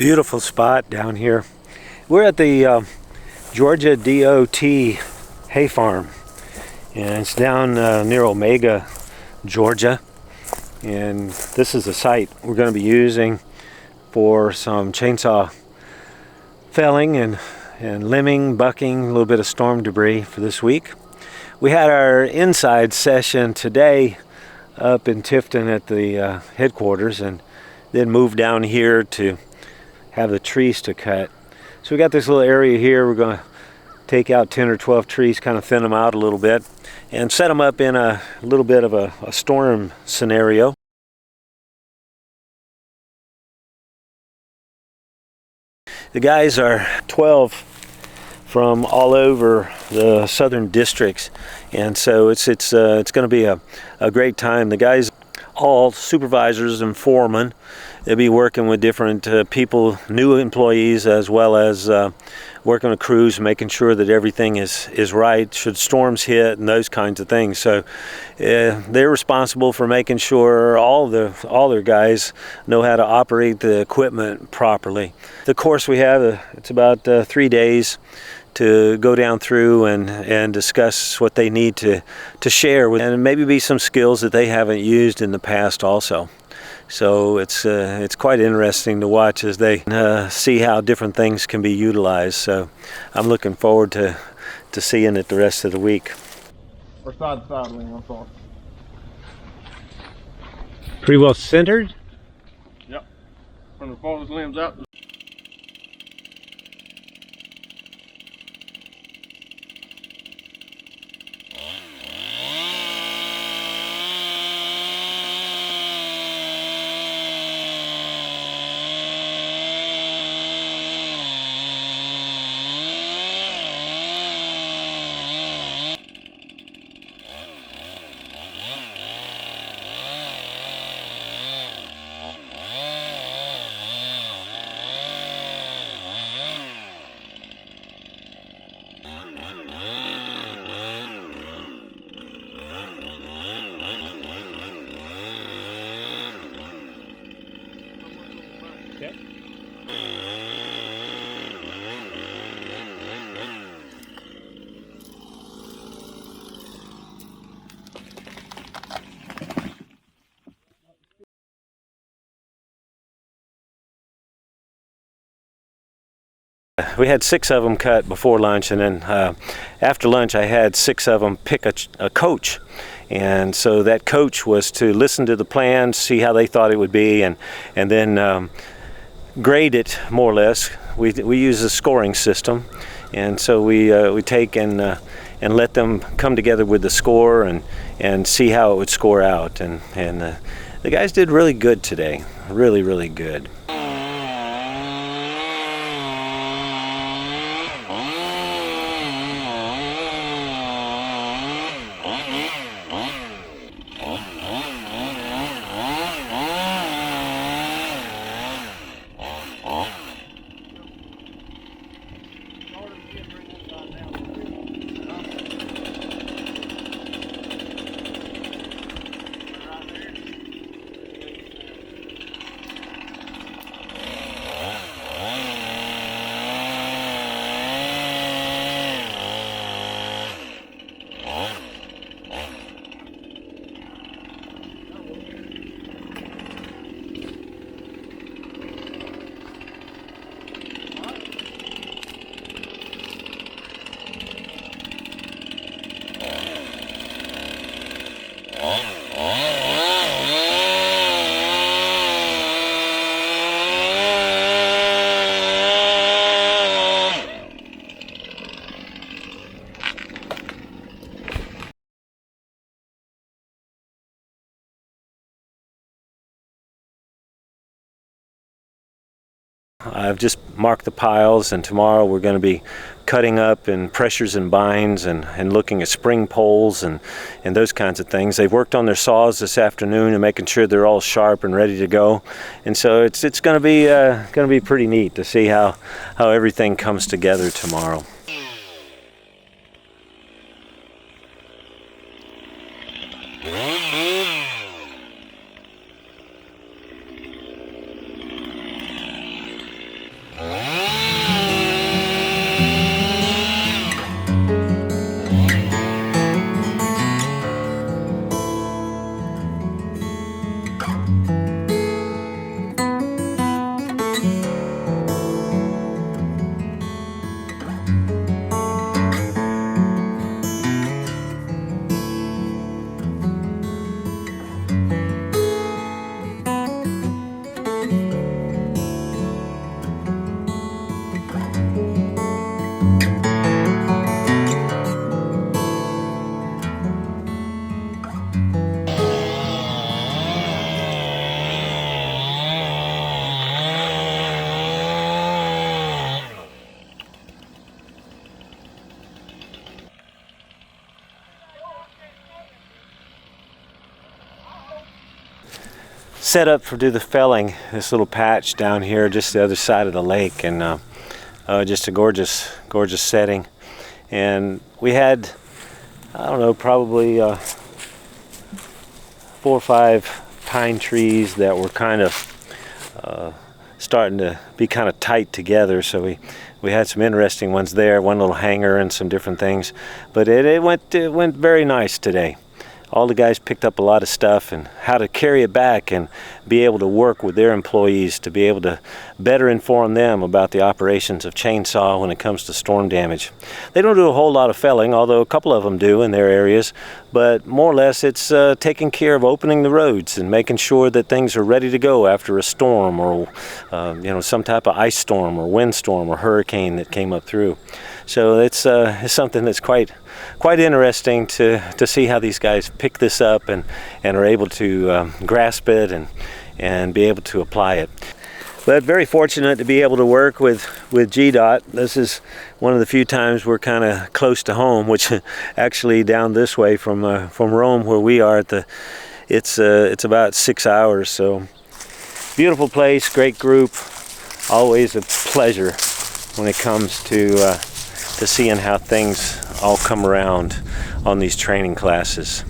Beautiful spot down here. We're at the Georgia DOT hay farm, and it's down near Omega, Georgia. And this is the site we're going to be using for some chainsaw felling and limbing, bucking, a little bit of storm debris for this week. We had our inside session today up in Tifton at the headquarters, and then moved down here to have the trees to cut. So we got this little area here. We're going to take out 10 or 12 trees, kind of thin them out a little bit, and set them up in a little bit of a storm scenario. The guys are 12 from all over the southern districts, and so it's going to be a great time. The guys, all supervisors and foremen, they'll be working with different people, new employees, as well as working with crews, making sure that everything is right should storms hit and those kinds of things. So they're responsible for making sure all their guys know how to operate the equipment properly. The course we have, it's about 3 days to go down through and discuss what they need to share with, and maybe be some skills that they haven't used in the past also. So it's quite interesting to watch as they see how different things can be utilized. So I'm looking forward to seeing it the rest of the week. Or side to side lean, I'm sorry. Pretty well centered? Yep. From the farthest limbs out. Okay. We had 6 of them cut before lunch, and then after lunch I had 6 of them pick a coach. And so that coach was to listen to the plan, see how they thought it would be, and then grade it more or less. We use a scoring system, and so we take and let them come together with the score and see how it would score out. And the guys did really good today, really good. I've just marked the piles, and tomorrow we're going to be cutting up in pressures and binds and looking at spring poles and those kinds of things. They've worked on their saws this afternoon and making sure they're all sharp and ready to go. And so it's going to be pretty neat to see how everything comes together tomorrow. set up for do the felling. This little patch down here, just the other side of the lake, and just a gorgeous setting. And we had, I don't know, probably 4 or 5 pine trees that were kind of starting to be kind of tight together, so we had some interesting ones there, one little hanger and some different things, but it went very nice today. All the guys picked up a lot of stuff and how to carry it back and be able to work with their employees to be able to better inform them about the operations of chainsaw when it comes to storm damage. They don't do a whole lot of felling, although a couple of them do in their areas, but more or less it's taking care of opening the roads and making sure that things are ready to go after a storm or some type of ice storm or windstorm or hurricane that came up through. So it's something that's quite interesting to see how these guys pick this up and are able to grasp it and be able to apply it. But very fortunate to be able to work with GDOT. This is one of the few times we're kind of close to home, which actually down this way from Rome where we are it's about 6 hours. So beautiful place, great group, always a pleasure when it comes to seeing how things all come around on these training classes.